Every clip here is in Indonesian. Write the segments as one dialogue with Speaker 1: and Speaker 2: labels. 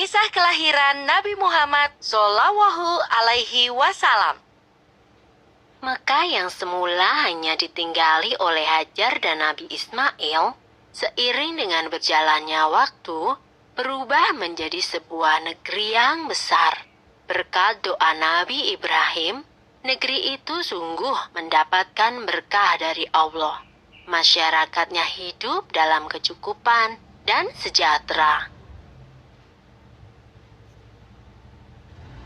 Speaker 1: Kisah kelahiran Nabi Muhammad Shallallahu Alaihi Wasallam. Mekah yang semula hanya ditinggali oleh Hajar dan Nabi Ismail, seiring dengan berjalannya waktu, berubah menjadi sebuah negeri yang besar. Berkat doa Nabi Ibrahim, negeri itu sungguh mendapatkan berkah dari Allah. Masyarakatnya hidup dalam kecukupan dan sejahtera.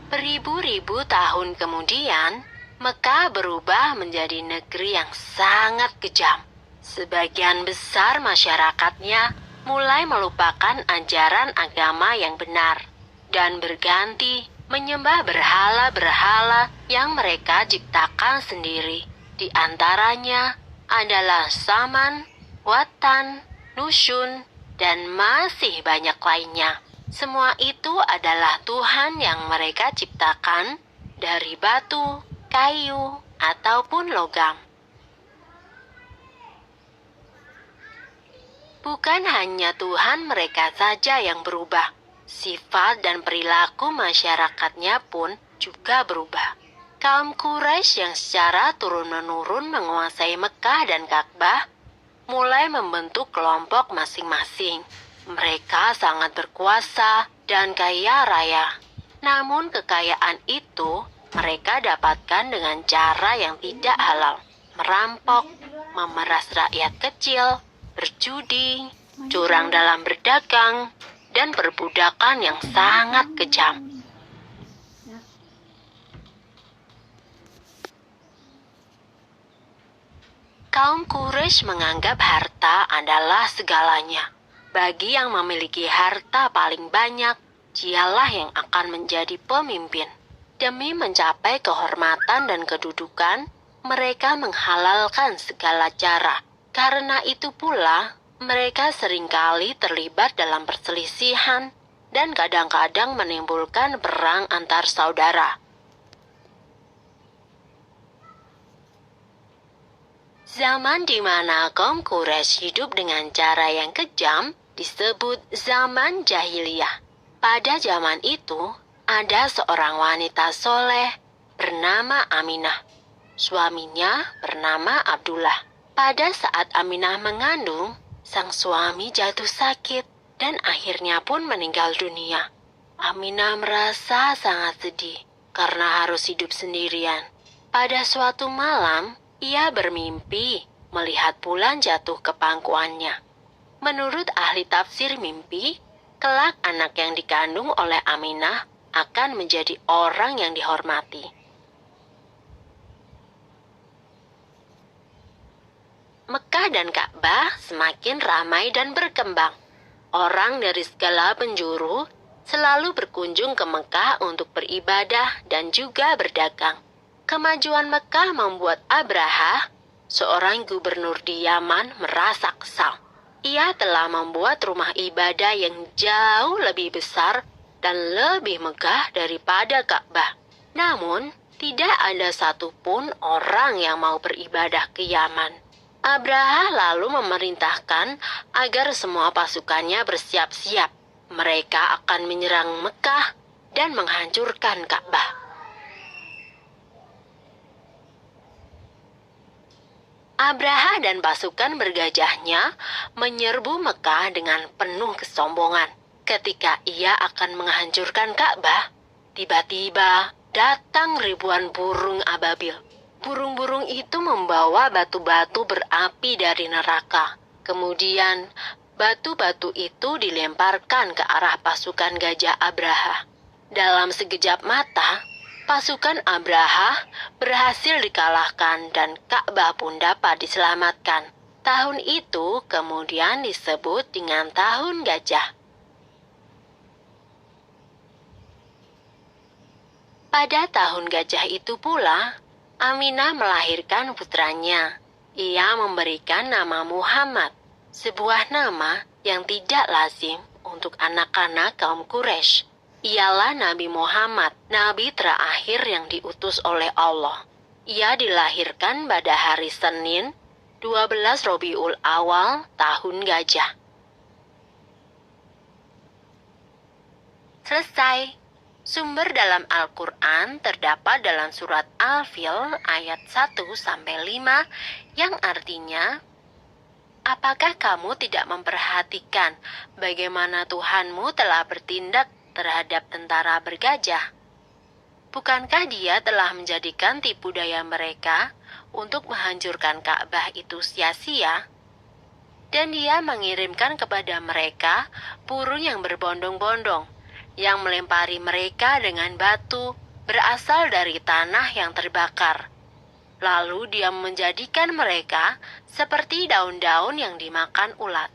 Speaker 1: Beribu-ribu tahun kemudian, Mekah berubah menjadi negeri yang sangat kejam. Sebagian besar masyarakatnya mulai melupakan ajaran agama yang benar dan berganti menyembah berhala-berhala yang mereka ciptakan sendiri. Di antaranya adalah Saman, Watan, Nusyun, dan masih banyak lainnya. Semua itu adalah Tuhan yang mereka ciptakan dari batu, kayu, ataupun logam. Bukan hanya Tuhan mereka saja yang berubah, sifat dan perilaku masyarakatnya pun juga berubah. Kaum Quraisy yang secara turun-menurun menguasai Mekah dan Ka'bah mulai membentuk kelompok masing-masing. Mereka sangat berkuasa dan kaya raya. Namun kekayaan itu mereka dapatkan dengan cara yang tidak halal. Merampok, memeras rakyat kecil, berjudi, curang dalam berdagang, dan perbudakan yang sangat kejam. Kaum Quraisy menganggap harta adalah segalanya. Bagi yang memiliki harta paling banyak, dialah yang akan menjadi pemimpin. Demi mencapai kehormatan dan kedudukan, mereka menghalalkan segala cara. Karena itu pula, mereka seringkali terlibat dalam perselisihan dan kadang-kadang menimbulkan perang antar saudara. Zaman di mana kaum Quraisy hidup dengan cara yang kejam disebut zaman jahiliyah. Pada zaman itu, ada seorang wanita soleh bernama Aminah. Suaminya bernama Abdullah. Pada saat Aminah mengandung, sang suami jatuh sakit dan akhirnya pun meninggal dunia. Aminah merasa sangat sedih karena harus hidup sendirian. Pada suatu malam, ia bermimpi melihat bulan jatuh ke pangkuannya. Menurut ahli tafsir mimpi, kelak anak yang dikandung oleh Aminah akan menjadi orang yang dihormati. Mekah dan Ka'bah semakin ramai dan berkembang. Orang dari segala penjuru selalu berkunjung ke Mekah untuk beribadah dan juga berdagang. Kemajuan Mekah membuat Abraha, seorang gubernur di Yaman, merasa kesal. Ia telah membuat rumah ibadah yang jauh lebih besar dan lebih megah daripada Ka'bah. Namun, tidak ada satupun orang yang mau beribadah ke Yaman. Abraha lalu memerintahkan agar semua pasukannya bersiap-siap. Mereka akan menyerang Mekah dan menghancurkan Ka'bah. Abraha dan pasukan bergajahnya menyerbu Mekah dengan penuh kesombongan. Ketika ia akan menghancurkan Ka'bah, tiba-tiba datang ribuan burung ababil. Burung-burung itu membawa batu-batu berapi dari neraka. Kemudian, batu-batu itu dilemparkan ke arah pasukan gajah Abraha. Dalam sekejap mata, pasukan Abraha berhasil dikalahkan dan Ka'bah pun dapat diselamatkan. Tahun itu kemudian disebut dengan Tahun Gajah. Pada Tahun Gajah itu pula, Aminah melahirkan putranya. Ia memberikan nama Muhammad, sebuah nama yang tidak lazim untuk anak-anak kaum Quraisy. Ialah Nabi Muhammad, Nabi terakhir yang diutus oleh Allah. Ia dilahirkan pada hari Senin, 12 Rabiul Awal, Tahun Gajah. Selesai. Sumber dalam Al-Quran terdapat dalam surat Al-Fil ayat 1-5 yang artinya, apakah kamu tidak memperhatikan bagaimana Tuhanmu telah bertindak terhadap tentara bergajah? Bukankah dia telah menjadikan tipu daya mereka untuk menghancurkan Ka'bah itu sia-sia? Dan dia mengirimkan kepada mereka burung yang berbondong-bondong, yang melempari mereka dengan batu berasal dari tanah yang terbakar. Lalu dia menjadikan mereka seperti daun-daun yang dimakan ulat.